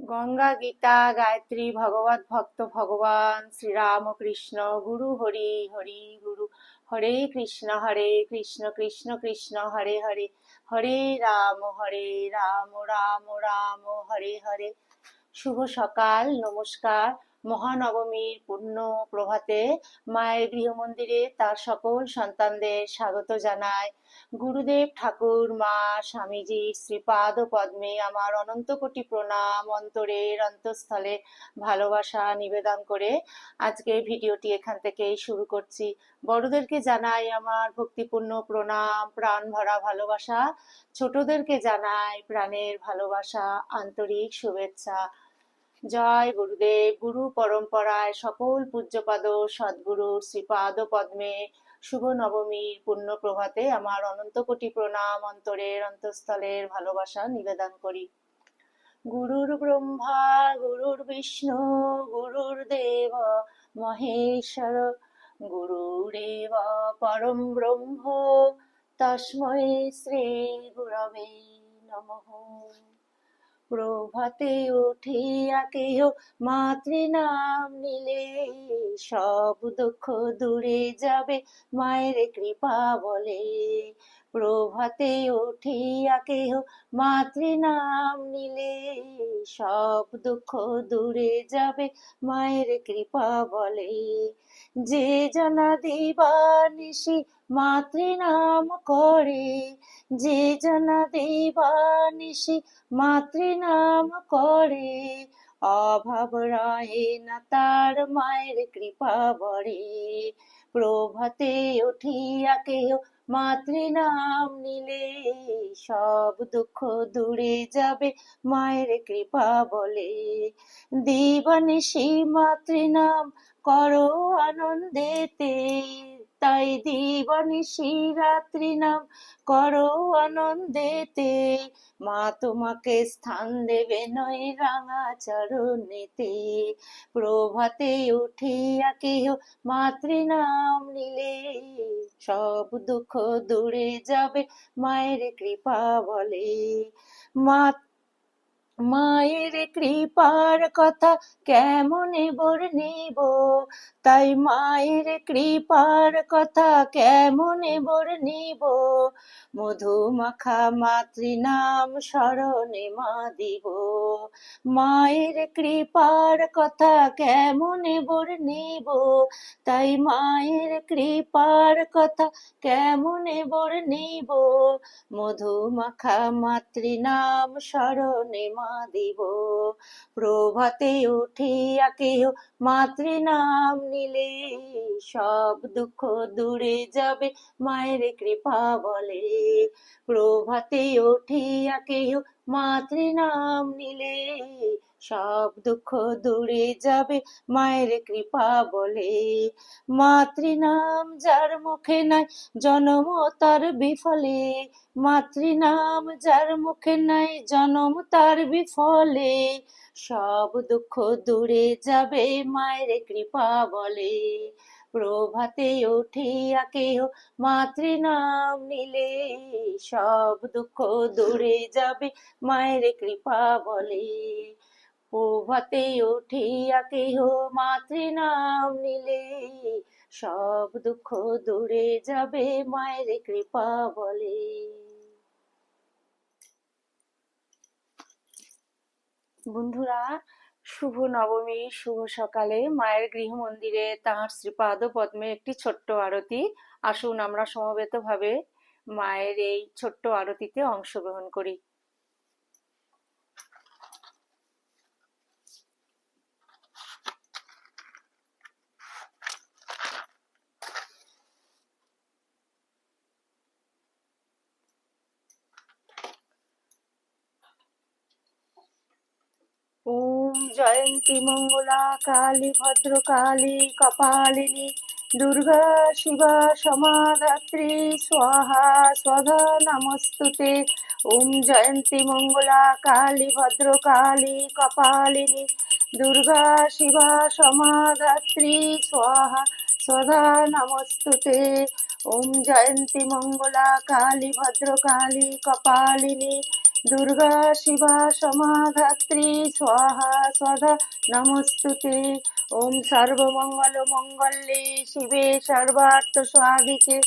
গঙ্গা, গীতা, গায়ত্রী, ভগবত ভক্ত ভগবান শ্রীরামকৃষ্ণ গুরু হরি হরি গুরু। হরে কৃষ্ণ কৃষ্ণ কৃষ্ণ হরে হরে, হরে রাম রাম রাম হরে হরে। শুভ সকাল, নমস্কার। মহানবমীর পূর্ণ প্রভাতে মায়ের গৃহমন্দিরে তার সকল সন্তানদের স্বাগত জানায়। গুরুদেব ঠাকুর, মা, স্বামীজির শ্রীপাদ পদ্মে আমার অনন্ত কোটি প্রণাম, অন্তরের অন্তঃস্থলে ভালোবাসা নিবেদন করে আজকে ভিডিওটি এখান থেকেই শুরু করছি। বড়দেরকে জানাই আমার ভক্তিপূর্ণ প্রণাম, প্রাণ ভরা ভালোবাসা। ছোটদেরকে জানাই প্রাণের ভালোবাসা, আন্তরিক শুভেচ্ছা। জয় গুরুদেব। গুরু পরম্পরায় সকল পূজ্যপাদ সদ্গুরুর শ্রীপাদ পদ্মে শুভ নবমীর পুণ্য প্রভাতে আমার অনন্ত কোটি প্রণাম, অন্তরের অন্তঃস্থলের ভালোবাসা নিবেদন করি। গুরুর ব্রহ্মা গুরুর বিষ্ণু গুরুর্দেব মহেশ্বর, গুরুরেব পরম ব্রহ্ম তস্मै শ্রী গুরবে নমঃ। প্রভাতে উঠিয়া কেহ মাতৃনাম নিলে, সব দুঃখ দূরে যাবে মায়ের কৃপা বলে। প্রভাতে উঠিয়া কেহ মাতৃনাম নিলে, সব দুঃখ দূরে যাবে মায়ের কৃপা বলে। যে জনা দিবানিশি মাতৃনাম করে, যে জনা দিবানিশি মাতৃনাম করে, অভাব রহে না তার মায়ের কৃপা বরে। প্রভাতে উঠিয়া কেহ মাতৃনাম নিলে, সব দুঃখ দূরে যাবে মায়ের কৃপা বলে। দিবানিশি মাতৃনাম করো আনন্দেতে, তাই দিবানিশি রাত্রি নাম করো আনন্দেতে। মা তোমাকে স্থান দেবে নয় রাঙা চরণেতে। প্রভাতে উঠিয়া কেহ মাতৃনাম নিলে, সব দুঃখ দূরে যাবে মায়ের কৃপা বলে। মায়ের কৃপার কথা কেমনে বর্ণিব, তাই মায়ের কৃপার কথা কেমনে বর্ণিব। মধুমাখা মাতৃনাম স্মরণে মা দিব, মায়ের কৃপার কথা কেমনে বর্ণিব, তাই মায়ের কৃপার কথা কেমনে বর্ণিব। মধুমাখা মাতৃনাম স্মরণে মা দিব। প্রভাতে উঠিয়া কেহ মাতৃনাম নিলে, সব দুঃখ দূরে যাবে মায়ের কৃপা বলে। প্রভাতে উঠিয়া কেহ মাতৃনাম নিলে, সব দুঃখ দূরে যাবে মায়ের কৃপা বলে। মাতৃনাম যার মুখে নাই জনম তার বিফলে, মাতৃনাম যার মুখে নাই জনম তার বিফলে। সব দুঃখ দূরে যাবে মায়ের কৃপা বলে। প্রভাতে উঠিয়া কেহ মাতৃনাম নিলে, সব দুঃখ দূরে যাবে মায়ের কৃপা বলে। প্রভাতে উঠিয়া কেহ মাতৃনাম নিলে, সব দুঃখ দূরে যাবে মায়ের কৃপা বলে। বন্ধুরা, শুভ নবমী, শুভ সকালে মায়ের গৃহমন্দিরে তাঁর শ্রীপাদ পদ্মে একটি ছোট্ট আরতি। আসুন আমরা সমবেতভাবে মায়ের এই ছোট্ট আরতিতে অংশগ্রহণ করি। ওম জয়ন্তী মঙ্গলা কালী ভদ্রকালী কপালিনী, দুর্গা শিবা সমাধাত্রী স্বাহা স্বধা নমস্তুতে। ওম জয়ন্তী মঙ্গলা কালী ভদ্রকালী কপালিনী, দুর্গা শিবা সমাধাত্রী স্বাহা স্বধা নমস্তুতে। ওম জয়ন্তী মঙ্গলা কালী ভদ্রকালী কপালিনী, दुर्गा शिवा समाधात्री स्वाहा स्वधा नमस्तुते। ओम सर्वमंगल मंगल्ये शिवे सर्वार्थ स्वाधिके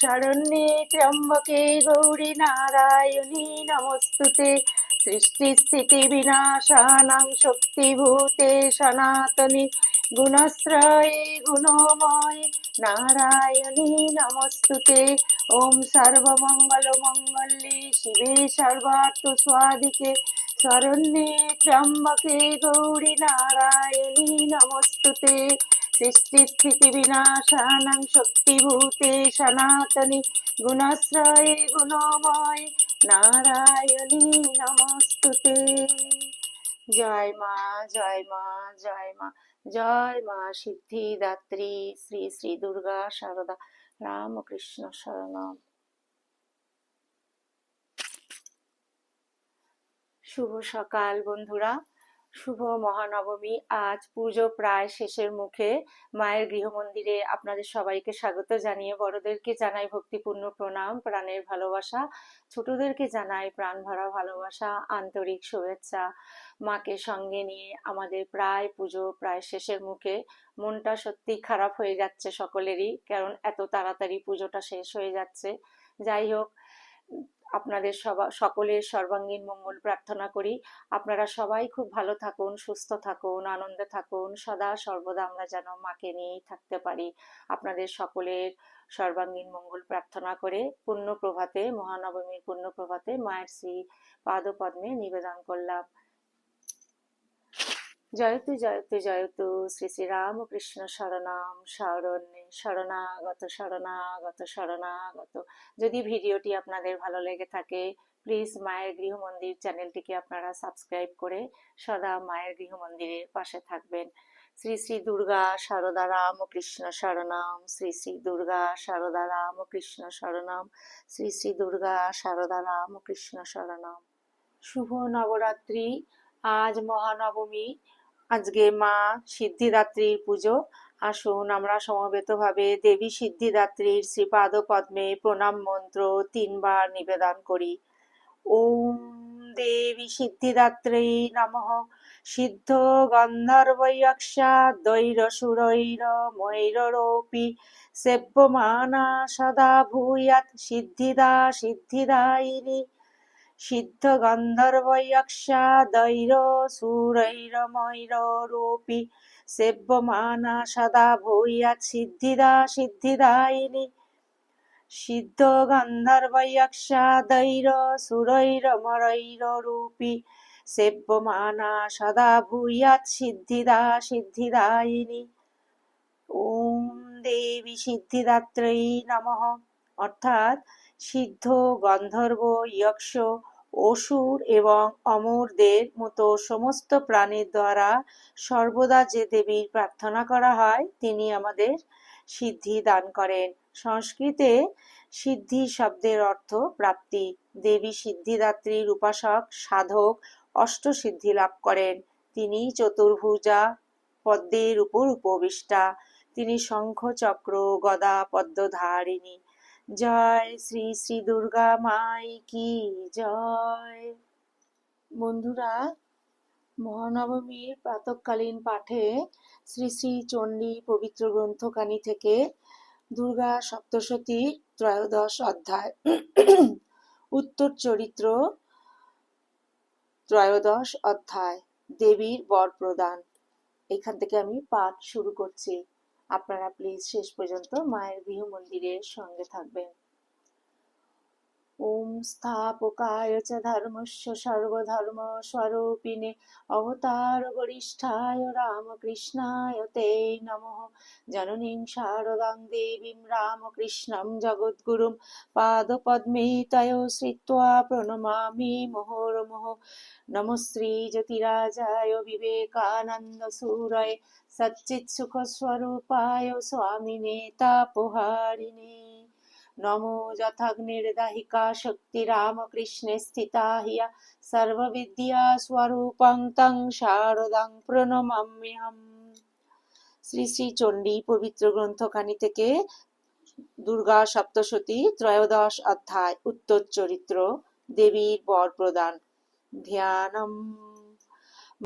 शरण्ये त्र्यंबके गौरी नारायणी नमस्तुते। सृष्टि स्थिति विनाशानां शक्तिभूते सनातनी गुणश्रये गुणमये नारायणी नमस्तुते। ओम सर्वमंगल मंगल्ये शिवे सर्वार्थ स्वाधिके शरण्ये त्र्यंबके गौरी नारायणी नमस्तुते। सृष्टि स्थिति विनाशानां शक्तिभूते सनातनी गुणश्रये गुणमये नारायणी नमस्तुते। জয় মা, জয় মা, জয় মা, জয় মা সিদ্ধিদাত্রী শ্রী শ্রী দুর্গা শারদা রামকৃষ্ণ শরণম। শুভ সকাল বন্ধুরা, শুভ মহানবমী। আজ পুজো প্রায় শেষের মুখে। মায়ের গৃহমন্দিরে আপনাদের সবাইকে স্বাগত জানিয়ে বড়দেরকে জানাই ভক্তিপূর্ণ প্রণাম, প্রাণের ভালোবাসা। ছোটদেরকে জানাই প্রাণ ভরা ভালোবাসা, আন্তরিক শুভেচ্ছা। মাকে সঙ্গে নিয়ে আমাদের প্রায় পুজো প্রায় শেষের মুখে। মনটা সত্যি খারাপ হয়ে যাচ্ছে সকলেরই, কারণ এত তাড়াতাড়ি পুজোটা শেষ হয়ে যাচ্ছে। যাই হোক, আপনাদের সকলের সর্বাঙ্গীন মঙ্গল প্রার্থনা করি। আপনারা সবাই খুব ভালো থাকুন, সুস্থ থাকুন, আনন্দে থাকুন। সদা সর্বদা আমরা যেন মাকে নিয়েই থাকতে পারি। আপনাদের সকলের সর্বাঙ্গীন মঙ্গল প্রার্থনা করে পুণ্য প্রভাতে, মহানবমীর পুণ্য প্রভাতে মায়ের শ্রী পাদপদ্মে নিবেদন করলাম। জয়তু জয়তু জয়তু শ্রী শ্রী রামকৃষ্ণ শরণাম শরণ্যে শরণাগত শরণাগত শরণাগত। যদি ভিডিওটি আপনাদের ভালো লেগে থাকে, প্লিজ মায়ের গৃহমন্দির চ্যানেলটিকে আপনারা সাবস্ক্রাইব করে সদা মায়ের গৃহমন্দিরের পাশে থাকবেন। শ্রী শ্রী দুর্গা শারদা রামকৃষ্ণ শরণাম, শ্রী শ্রী দুর্গা শারদা রামকৃষ্ণ শরণাম, শ্রী শ্রী দুর্গা শারদা রামকৃষ্ণ শরণাম। শুভ নবরাত্রি। আজ মহানবমী, আজকে মা সিদ্ধিদাত্রীর পুজো। আসুন আমরা সমবেতভাবে দেবী সিদ্ধিদাত্রীর শ্রীপাদ পদ্মে প্রণাম মন্ত্র 3 বার নিবেদন করি। ওম দেবী সিদ্ধিদাত্রী নমঃ। সিদ্ধ গন্ধর্বয়ক্ষা দৈরসুরৈর ময়ূরোপি সেব্যমানা সদা ভূয়াৎ সিদ্ধিদা সিদ্ধিদায়িনী। সিদ্ধ গন্ধর্বয়ক্ষা দৈরসুরৈরময়ূরোপি সেব্যমানা সদা ভূয়াৎ সিদ্ধিদা সিদ্ধিদায়িনী। সিদ্ধ গন্ধর্বয়ক্ষা দৈরসুরৈরময়ূরোপি সেব্যমানা সদা ভূয়াৎ সিদ্ধিদা সিদ্ধিদায়িনী। ওম দেবী সিদ্ধিদাত্রী নমঃ। অর্থাৎ সিদ্ধ, গন্ধর্ব, যক্ষ, অসুর এবং অমরদের মতো সমস্ত প্রাণীর দ্বারা সর্বদা যে দেবীর প্রার্থনা করা হয়, তিনি আমাদের সিদ্ধি দান করেন। সংস্কৃতে সিদ্ধি শব্দের অর্থ প্রাপ্তি। দেবী সিদ্ধিদাত্রীর উপাসক সাধক অষ্টসিদ্ধি লাভ করেন। তিনি চতুর্ভুজা, পদ্মের উপর উপবিষ্টা। তিনি শঙ্খ, চক্র, গদা, পদ্মধারিণী। জয় শ্রী শ্রী দুর্গা মাই কি জয়। বন্ধুরা, মহানবমীর প্রাতঃকালীন পাঠে শ্রী শ্রী চণ্ডী পবিত্র গ্রন্থখানি থেকে দুর্গা সপ্তশতী ত্রয়োদশ অধ্যায় উত্তর চরিত্র ত্রয়োদশ অধ্যায় দেবীর বর প্রদান, এখান থেকে আমি পাঠ শুরু করছি। আপনারা প্লিজ শেষ পর্যন্ত মায়ের গৃহমন্দিরের সঙ্গে থাকবেন। ওম স্থাপকায় চ ধর্মস্য সর্বধর্ম স্বরূপিণে অবতার বরিষ্ঠায় রামকৃষ্ণায় তে নমঃ। জননীং শারদাং দেবীং রামকৃষ্ণং জগদ্গুরুং পাদপদ্মে তয়ো শ্রিত্বা প্রণমামি মুহুর্মুহুঃ। নমশ্রী জ্যোতিরাজায় বিবেকানন্দ সুরয়ে সচ্চিৎসুখস্বরূপায় স্বামিনে তাপহারিণে। নমো যথাগ্নির্দাহিকা শক্তি রামকৃষ্ণে স্থিতা হিয়া সর্ববিদ্যা স্বরূপং তং শারদাং প্রণমাম্যহম। শ্রী শ্রী চণ্ডী পবিত্র গ্রন্থখানি থেকে দুর্গা সপ্তশতী ত্রয়োদশ অধ্যায় উত্তর চরিত্র দেবীর বর প্রদান। ধ্যানম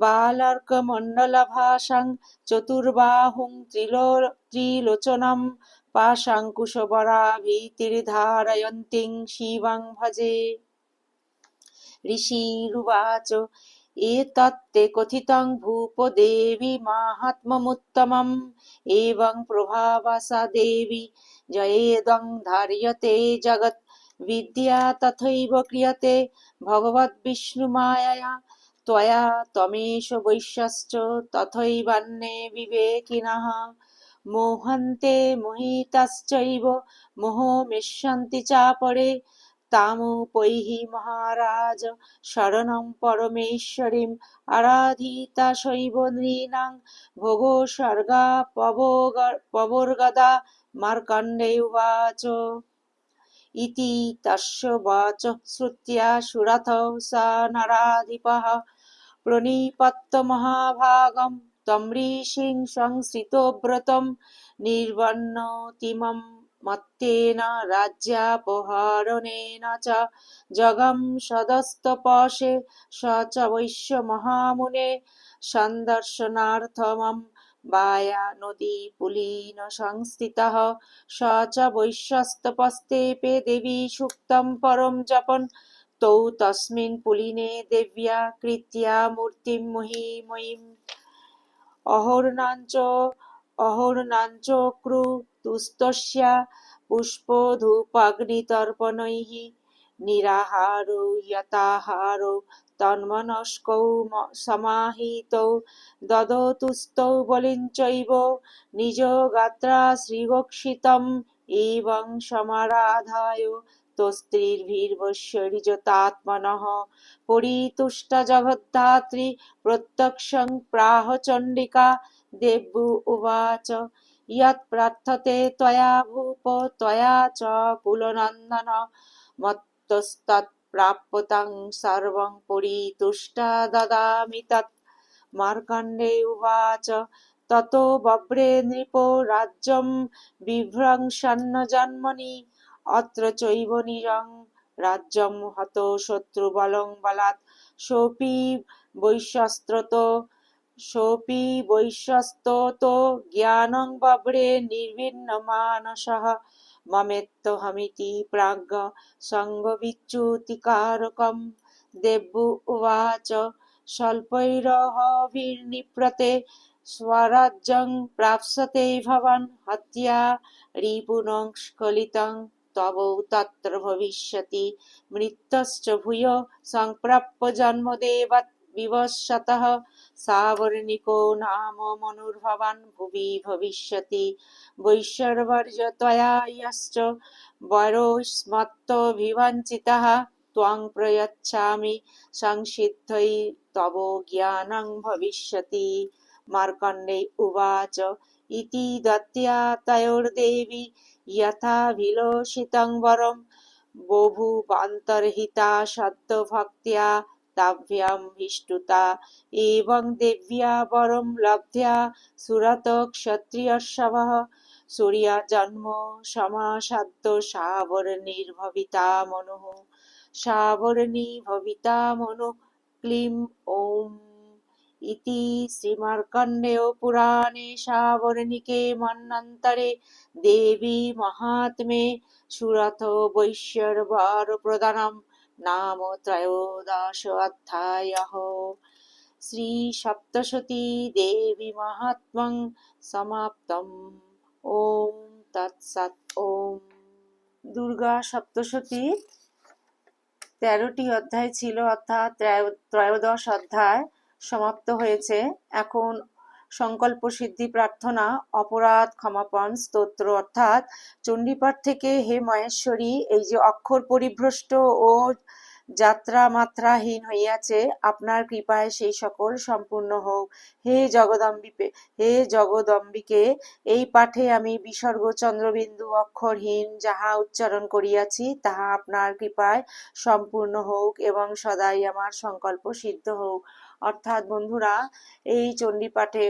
বালার্কমণ্ডলভাসাং চতুর্বাহুং ত্রিলোচনম পাশাঙ্কুশবরাভীতির্ধারয়ন্তীং শিবং ভজে। ঋষিरुवाच एतत्ते कथितं भूपदेवी माहात्म्यमुत्तमम् एवं प्रभावा सा देवी जयेदं धार्यते जगत् विद्या तथैव क्रियते भगवद्विष्णुमायया त्वया त्वमेष वैश्यश्च तथैवान्ये विवेकिनः मोहन्ते मोहिताश्चैव मोहमिष्यन्ति चापरे तामुपैहि महाराज शरणं परमेश्वरीम् आराधिता शैव नृणां भोगो सर्गा पवर्गदा। मार्कण्डेय उवाच इति तस्य वाचः श्रुत्वा सुरथो स नराधिपः प्रणिपत्य महाभागं तं ऋषिं संश्रितव्रतं निर्वण्णोतिमं मत्तेन राज्यापहरणेन च जगं सदस्तपसे स च वैश्य महामुने सन्दर्शनार्थमं वाया नदी पुलिन संस्थितः स च वैश्यस्तपस्तेपे देवी सूक्तं परं जपन् तौ तस्मिन् पुलिने देव्या कृत्या मूर्तिं महिमयीम् अहोर्णाञ्चक्रुतुस्तस्या पुष्पधूपाग्नितर्पणैः निराहारो यताहारो तन्मनस्कौ समाहितौ ददतुस्तौ बलिञ्चैव निजगात्रा श्रीगोक्षितम् एवं समाराधाय तस्त्रीर्भिर्वश्यरिजतात्मनः परितुष्टा जगद्धात्री प्रत्यक्षं प्राह चण्डिका। देव्यु उवाच यत् प्रार्थते त्वया भूप त्वया च कुलनन्दन मत्तस्तत् प्राप्तं सर्वं परितुष्टा ददामि तत्। मार्कण्डेय उवाच ततो बभ्रे नृपो राज्यं बिभ्रंशन्न जन्मनि अत्र चैव निजं राज्यं हतो शत्रुबलं बलात् सोऽपि वैश्यस्ततो ज्ञानं बभ्रे निर्विण्णमानसः ममेत्थमिति प्राज्ञ सङ्गविच्युतिकारकम्। देव्यु उवाच स्वल्पैरहभिर्निपृते स्वराज्यं प्राप्स्यते भवान् हत्या रिपुनं स्खलितं तवौ तत्र भविष्यति मृत्युश्च भूय सम्प्राप्य जन्मदेवात् विवशतः सावर्णिको नाम मनुर्भवान् भुवि भविष्यति वैश्यवर्य त्वया यश्च वरोऽस्मत्तभिवाञ्छितः त्वां प्रयच्छामि संसिद्धयै तव ज्ञानं भविष्यति। मार्कण्डेय उवाच इति दत्त्वा तयोर्देवी यथाभिलषितं वरं बभूवान्तर्हिता सद्भक्त्या ताभ्यां विष्टुता। एवं देव्या वरं लब्ध्वा सुरतक्षत्रियशवः सूर्यजन्म समासाद्य सावर्णिर्भविता मनुः क्लीं ॐ। इति श्रीमार्कण्डेय पुराणे सावर्णिके मन्वन्तरे देवी महात्म्ये सुरथ वैश्यवर प्रदानं नाम त्रयोदश अध्यायः। श्री सप्तशती देवी महात्म्यं समाप्तम्। ओम तत्सत्। ओम। দুর্গা সপ্তশতী 13টি অধ্যায় ছিল, অর্থাৎ ত্রয়োদশ অধ্যায় সমাপ্ত হয়েছে। এখন সংকল্প সিদ্ধি প্রার্থনা, অপরাধ ক্ষমাপণ স্তোত্র, অর্থাৎ চণ্ডীপাঠ থেকে হে মহেশ্বরী, এই যে অক্ষর পরিভ্রষ্ট ও যাত্রা মাত্রাহীন হইয়াছে, আপনার কৃপায় সেই সকল সম্পূর্ণ হোক। হে জগদম্বিকে, এই পাঠে আমি বিসর্গ চন্দ্রবিন্দু অক্ষরহীন যাহা উচ্চারণ করিয়াছি তাহা আপনার কৃপায় সম্পূর্ণ হোক এবং সদাই আমার সংকল্প সিদ্ধ হোক। অর্থাৎ বন্ধুরা, এই চণ্ডী পাঠে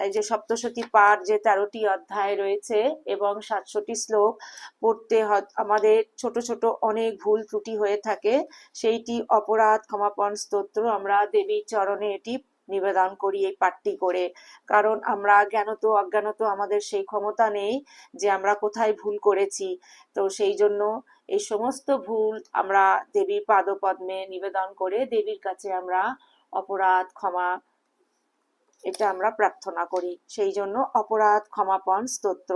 এই যে সপ্তশতী পাঠ যে 13টি অধ্যায় রয়েছে এবং 700টি শ্লোক পড়তে আমাদের ছোট ছোট অনেক ভুল ত্রুটি হয়ে থাকে। সেইটি অপরাধ ক্ষমাপণ স্তোত্র আমরা দেবীর চরণে এটি নিবেদন করি এই পাঠটি করে। কারণ আমরা জ্ঞানত অজ্ঞানত আমাদের সেই ক্ষমতা নেই যে আমরা কোথায় ভুল করেছি। তো সেই জন্য এই সমস্ত ভুল আমরা দেবীর পাদপদ্মে নিবেদন করে দেবীর কাছে আমরা অপরাধ ক্ষমা এটা আমরা প্রার্থনা করি। সেই জন্য অপরাধ ক্ষমাপণ স্তোত্র।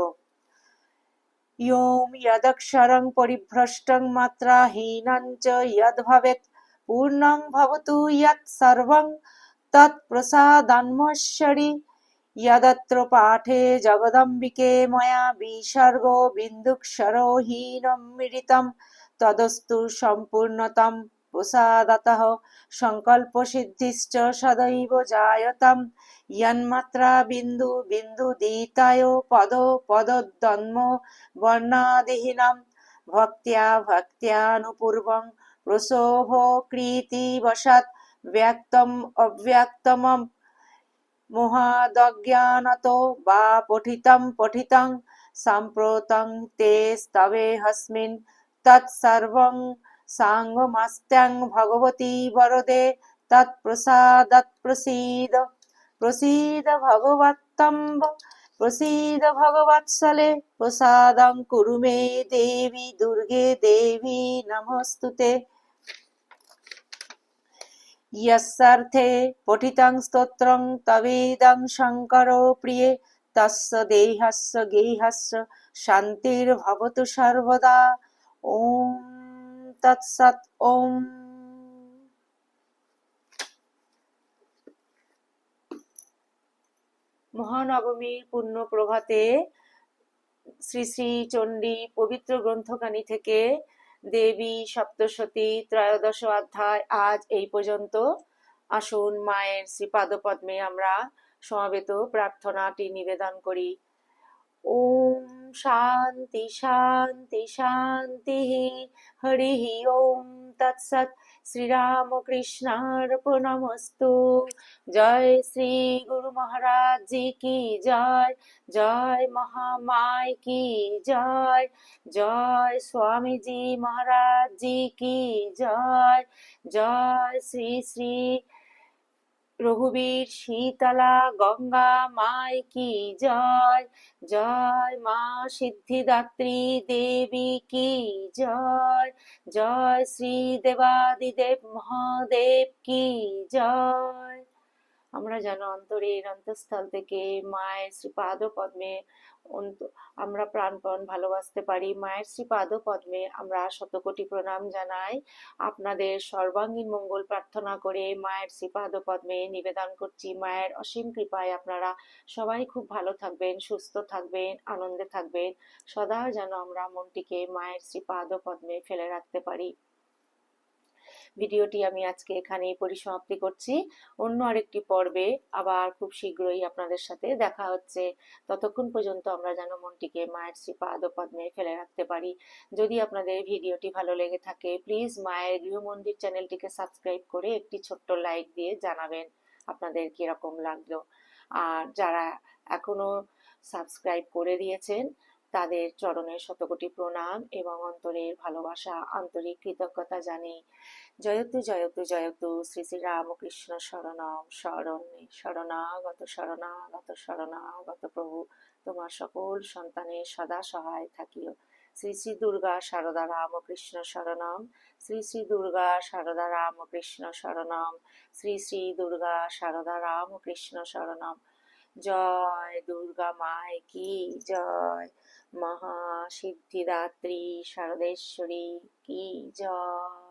ইয়ং যদক্ষরং পরিভ্রষ্টং মাত্রাহীনং চ যদ্ভবেৎ পূর্ণং ভবতু যৎ সর্বং তৎপ্রসাদান্মশ্বরি। यदत्र पाठे जगदम्बिके मया विसर्गो बिन्दुक्षरो हीनं मिलितं तदस्तु सम्पूर्णतं प्रसादतः सङ्कल्पसिद्धिश्च सदैव जायतां। यन्मात्रा बिन्दु बिन्दुदीतायो पदो पदोद्वन्द्वो वर्णादिहीनं भक्त्या भक्त्यानुपूर्वं प्रसोभकृतिवशात् व्यक्तम् अव्यक्तमम् मोहादज्ञानतो वा पठितं साम्प्रतं ते स्तवेऽस्मिन् तत्सर्वं साङ्गमस्त्यां भगवती वरदे तत्प्रसादात् प्रसीद प्रसीद भगवत्तम्ब प्रसीद भगवत्सले प्रसादं कुरु मे देवी दुर्गे देवी नमोऽस्तुते। यस्यार्थे पठितं स्तोत्रं तवेदं शङ्करो प्रिये तस्य देहस्य गेहस्य शान्तिर्भवतु सर्वदा। ॐ तत्सत्। ॐ। মহানবমীর পুণ্য প্রভাতে শ্রী শ্রী চণ্ডী পবিত্র গ্রন্থখানি থেকে দেবী সপ্তশতী ত্রয়োদশ অধ্যায় আজ এই পর্যন্ত। আসুন মায়ের শ্রীপাদপদ্মে আমরা সমবেত প্রার্থনাটি নিবেদন করি। ওম শান্তি শান্তি শান্তি। হরি ওম তৎসৎ। শ্রীরামকৃষ্ণার্পণমস্তু। জয় শ্রী গুরু মহারাজ জি কি জয়। জয় মহামায় কি জয়। জয় স্বামীজি মহারাজ জি কি জয়। জয় শ্রী শ্রী রঘুবীর শীতলা গঙ্গা মায় কি জয়। জয় মা সিদ্ধিদাত্রী দেবী কি জয়। জয় শ্রী দেবাদিদেব মহাদেব কি জয়। আমরা যেন অন্তরের অন্তঃস্থল থেকে মায়ের শ্রীপাদ পদ্মে আমরা প্রাণপণ ভালোবাসতে পারি। মায়ের শ্রীপাদ পদ্মে আমরা শতকোটি প্রণাম জানাই। আপনাদের সর্বাঙ্গীন মঙ্গল প্রার্থনা করে মায়ের শ্রীপাদ পদ্মে নিবেদন করছি। মায়ের অসীম কৃপায় আপনারা সবাই খুব ভালো থাকবেন, সুস্থ থাকবেন, আনন্দে থাকবেন। সদা যেন আমরা মনটিকে মায়ের শ্রীপাদ পদ্মে ফেলে রাখতে পারি। ভিডিওটি আমি আজকে এখানেই পরিসমাপ্তি করছি। অন্য আরেকটি পর্বে আবার খুব শীঘ্রই আপনাদের সাথে দেখা হচ্ছে। ততক্ষণ পর্যন্ত আমরা যেন মনটিকে মায়ের শ্রীপাদ পদ্মে ফেলে রাখতে পারি। যদি আপনাদের ভিডিওটি ভালো লেগে থাকে প্লিজ মায়ের গৃহমন্দির চ্যানেলটিকে সাবস্ক্রাইব করে একটি ছোট্ট লাইক দিয়ে জানাবেন আপনাদের কিরকম লাগলো। আর যারা এখনো সাবস্ক্রাইব করে দিয়েছেন তাদের চরণে শতকোটি প্রণাম এবং অন্তরের ভালোবাসা আন্তরিক কৃতজ্ঞতা জানি। জয়তু জয়তু জয়তু শ্রী শ্রী রামকৃষ্ণ শরণম শরণ্যে শরণাগত শরণাগত শরণাগত প্রভু তোমার সকল সন্তানের সদা সহায় থাকিও। শ্রী শ্রী দুর্গা শারদা রামকৃষ্ণ শরণম। শ্রী শ্রী দুর্গা শারদা রামকৃষ্ণ শরণম। শ্রী শ্রী দুর্গা শারদা রামকৃষ্ণ শরণম। জয় দুর্গা মায় কি জয়। মহা সিদ্ধিদাত্রী শারদেশ্বরী কি জয়।